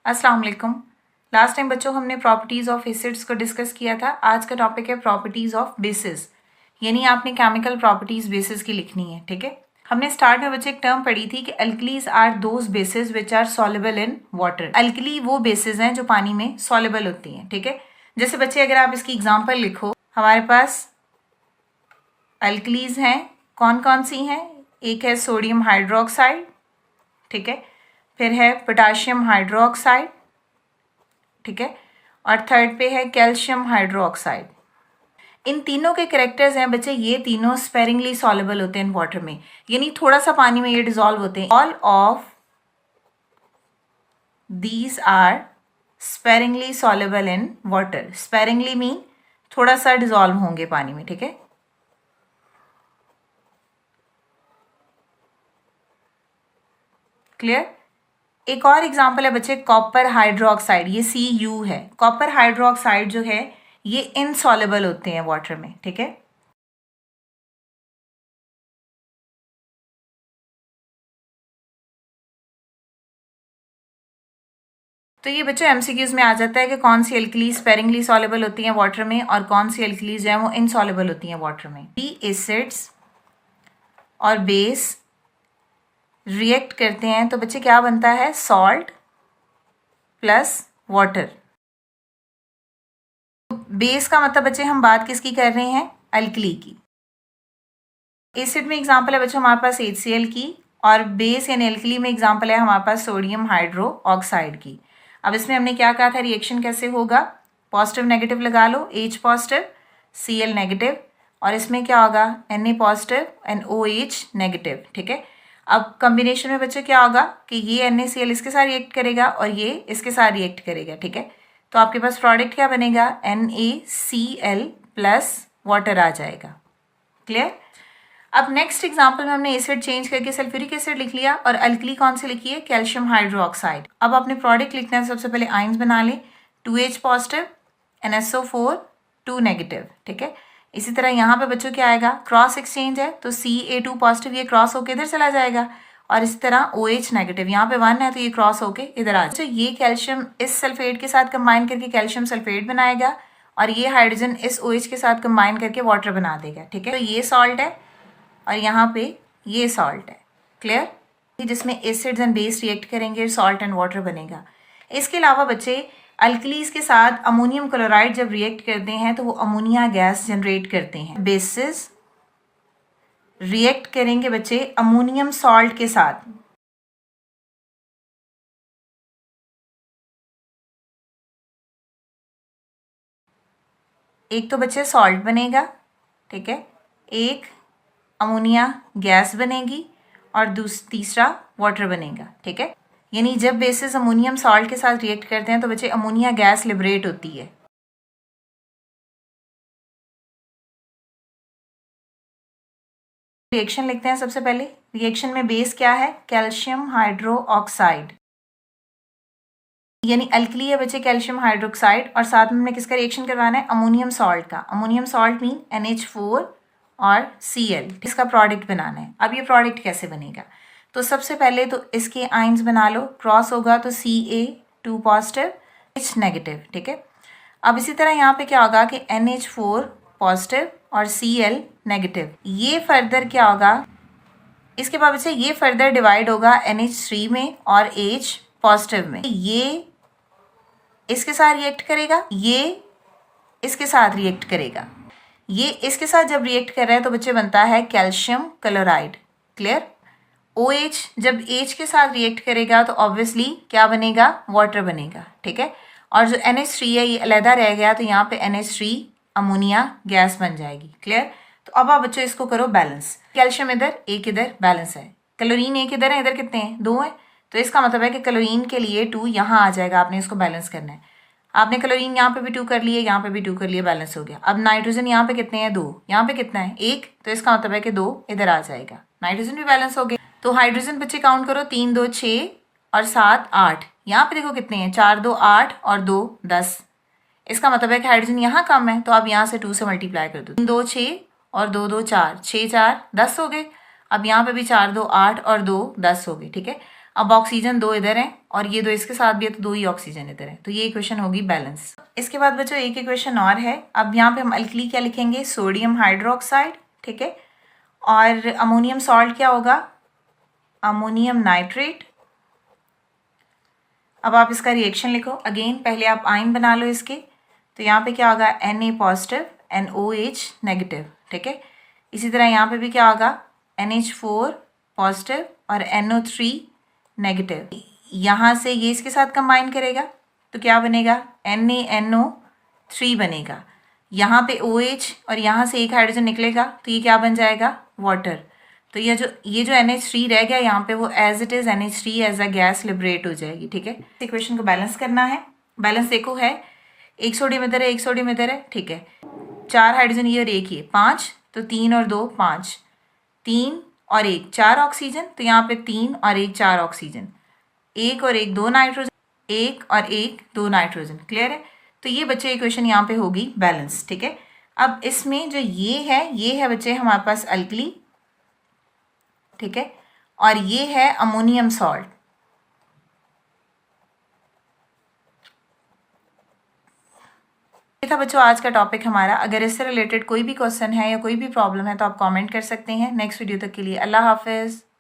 अस्सलाम वालेकुम। Last time बच्चों हमने प्रॉपर्टीज़ ऑफ एसिड्स को डिस्कस किया था। आज का टॉपिक है प्रॉपर्टीज़ ऑफ बेसिस, यानी आपने केमिकल प्रॉपर्टीज़ बेसिस की लिखनी है। ठीक है, हमने स्टार्ट में बच्चे एक टर्म पढ़ी थी कि alkalis are those bases which are soluble in water. Alkali वो बेसिस हैं जो पानी में सॉल्युबल होती हैं। ठीक है, जैसे बच्चे अगर आप इसकी एग्जाम्पल लिखो, हमारे पास अल्कलीज हैं, कौन कौन सी हैं? एक है सोडियम हाइड्रोक्साइड, ठीक है, फिर है पोटाशियम हाइड्रोक्साइड, ठीक है, और थर्ड पे है कैल्शियम हाइड्रोक्साइड। इन तीनों के कैरेक्टर्स हैं बच्चे, ये तीनों स्पेरिंगली सॉल्युबल होते हैं इन वाटर में, यानी थोड़ा सा पानी में ये डिजॉल्व होते हैं। All of these are sparingly soluble in water. Sparingly mean थोड़ा सा डिजॉल्व होंगे पानी में। ठीक है, क्लियर? एक और एग्जाम्पल है बच्चे कॉपर हाइड्रोक्साइड, ये Cu है। कॉपर हाइड्रोक्साइड जो है ये इनसॉल्युबल होते हैं वाटर में। ठीक है, तो ये बच्चों एमसीक्यूज में आ जाता है कि कौन सी अल्कलीज स्पेरिंगली सॉल्युबल होती हैं वाटर में और कौन सी अल्कलीज जो है वो इनसॉल्युबल होती हैं वाटर में। बी एसिड्स और बेस रिएक्ट करते हैं तो बच्चे क्या बनता है? Salt plus water. बेस का मतलब बच्चे हम बात किसकी कर रहे हैं? अल्कली की। एसिड में एग्जांपल है बच्चों हमारे पास HCl की, और बेस यानी अल्कली में एग्जांपल है हमारे पास सोडियम हाइड्रो ऑक्साइड की। अब इसमें हमने क्या कहा था रिएक्शन कैसे होगा? पॉजिटिव नेगेटिव लगा लो, H पॉजिटिव Cl नेगेटिव, और इसमें क्या होगा? Na positive NOH negative. ठीक है, अब कॉम्बिनेशन में बच्चों क्या होगा कि ये NaCl इसके साथ रिएक्ट करेगा और ये इसके साथ रिएक्ट करेगा। ठीक है, तो आपके पास प्रोडक्ट क्या बनेगा? NaCl प्लस वाटर आ जाएगा। क्लियर? अब नेक्स्ट एग्जांपल में हमने एसिड चेंज करके सल्फ्यूरिक एसिड लिख लिया और अल्कली कौन से लिखी है? Calcium hydroxide. अब आपने प्रोडक्ट लिखना है, सबसे पहले आयंस बना लें, 2H पॉजिटिव NSO4 2 नेगेटिव। ठीक है, इसी तरह यहाँ पे बच्चों क्या आएगा? क्रॉस एक्सचेंज है तो Ca2 पॉजिटिव ये क्रॉस होके इधर चला जाएगा, और इसी तरह OH नेगेटिव, यहाँ पे 1 है तो ये क्रॉस होके इधर आ जाए। ये कैल्शियम इस सल्फेट के साथ कंबाइन करके कैल्शियम सल्फेट बनाएगा, और ये हाइड्रोजन इस OH के साथ कंबाइन करके वाटर बना देगा। ठीक है, तो ये सॉल्ट है और यहाँ पे ये सॉल्ट है। क्लियर? जिसमें एसिड्स एंड बेस रिएक्ट करेंगे, सॉल्ट एंड वाटर बनेगा। इसके अलावा बच्चे अल्कलीज के साथ अमोनियम क्लोराइड जब रिएक्ट करते हैं तो वो अमोनिया गैस जनरेट करते हैं। बेसिस रिएक्ट करेंगे बच्चे अमोनियम सॉल्ट के साथ, एक तो बच्चे सॉल्ट बनेगा, ठीक है, एक अमोनिया गैस बनेगी और तीसरा वाटर बनेगा। ठीक है, यानी जब बेसिस अमोनियम सॉल्ट के साथ रिएक्ट करते हैं तो बच्चे अमोनिया गैस लिबरेट होती है। रिएक्शन लिखते हैं सबसे पहले। रिएक्शन में बेस क्या है? कैल्शियम हाइड्रो ऑक्साइड, यानी अल्कली है बच्चे कैल्शियम हाइड्रोक्साइड, और साथ में हमने किसका रिएक्शन करवाना है? अमोनियम सॉल्ट का। अमोनियम सॉल्ट मीन NH4 और Cl, इसका प्रोडक्ट बनाना है। अब ये प्रोडक्ट कैसे बनेगा? तो सबसे पहले तो इसके आयंस बना लो, क्रॉस होगा तो Ca2 पॉजिटिव H नेगेटिव। ठीक है, अब इसी तरह यहाँ पे क्या होगा कि NH4 पॉजिटिव और Cl नेगेटिव। ये फर्दर क्या होगा? इसके बाद से ये फर्दर डिवाइड होगा NH3 में और H पॉजिटिव में। ये इसके साथ रिएक्ट करेगा, ये इसके साथ रिएक्ट करेगा, ये इसके साथ जब रिएक्ट कर रहा है तो बच्चे बनता है कैल्शियम क्लोराइड। क्लियर? OH जब H के साथ रिएक्ट करेगा तो ऑब्वियसली क्या बनेगा? वाटर बनेगा। ठीक है, और जो NH3 है ये अलहदा रह गया तो यहाँ पे NH3 अमोनिया गैस बन जाएगी। क्लियर? तो अब आप बच्चों इसको करो बैलेंस। कैल्शियम इधर, एक इधर, बैलेंस है। क्लोरीन एक इधर है, इधर कितने हैं? 2 है, तो इसका मतलब है कि क्लोरीन के लिए 2 यहाँ आ जाएगा, आपने इसको बैलेंस करना है। आपने क्लोरीन यहाँ पे भी 2 कर लिए, यहाँ पे भी 2 कर लिए, बैलेंस हो गया। अब नाइट्रोजन यहाँ पे कितने हैं? 2, यहाँ पे कितना है? 1, तो इसका मतलब है कि 2 इधर आ जाएगा, नाइट्रोजन भी बैलेंस हो गया। तो हाइड्रोजन बच्चे काउंट करो, 3 2 6 और 7 8, यहाँ पे देखो कितने हैं? 4 2 8 और 2 10, इसका मतलब है कि हाइड्रोजन यहाँ कम है, तो अब यहाँ से 2 से मल्टीप्लाई कर दो। 3 2 6 और 2 2 4, 6 4 10 हो गए। अब यहाँ पे भी 4 2 8 और 2 10 हो गए। ठीक है, अब ऑक्सीजन 2 इधर है और ये 2 इसके साथ भी है, तो 2 ही ऑक्सीजन इधर है, तो ये इक्वेशन होगी बैलेंस। इसके बाद बच्चों एक इक्वेशन और है। अब यहाँ पे हम अल्कली क्या लिखेंगे, सोडियम हाइड्रोक्साइड, ठीक है, और अमोनियम सॉल्ट क्या होगा, अमोनियम नाइट्रेट। अब आप इसका रिएक्शन लिखो। अगेन पहले आप आयन बना लो इसके, तो यहाँ पे क्या होगा, Na पॉजिटिव, NOH नेगेटिव, ठीक है। इसी तरह यहाँ पे भी क्या होगा, NH4 पॉजिटिव और NO3 नेगेटिव। यहाँ से ये इसके साथ कंबाइन करेगा तो क्या बनेगा, NaNO3 बनेगा। यहाँ पे OH और यहाँ से एक हाइड्रोजन निकलेगा तो ये क्या बन जाएगा, वाटर। तो ये जो NH3 रह गया यहाँ पे, वो as it is NH3 as a gas liberate हो जाएगी, ठीक है। इक्वेशन को बैलेंस करना है। बैलेंस देखो है, एक सोडियम इधर है, एक सोडियम इधर है, ठीक है। 4 हाइड्रोजन ये और एक ये 5, तो 3 और 2 5, 3 और 1 4 ऑक्सीजन, तो यहाँ पे 3 और 1 4 ऑक्सीजन, 1 और 1 2 नाइट्रोजन, 1 और 1 2 नाइट्रोजन। क्लियर है। तो ये बच्चे इक्वेशन यहाँ पे होगी बैलेंस, ठीक है। अब इसमें जो ये है बच्चे हमारे पास अल्कली, ठीक है, और ये है अमोनियम सॉल्ट। ये था बच्चों आज का टॉपिक हमारा। अगर इससे रिलेटेड कोई भी क्वेश्चन है या कोई भी प्रॉब्लम है तो आप कमेंट कर सकते हैं। नेक्स्ट वीडियो तक के लिए अल्लाह हाफिज़।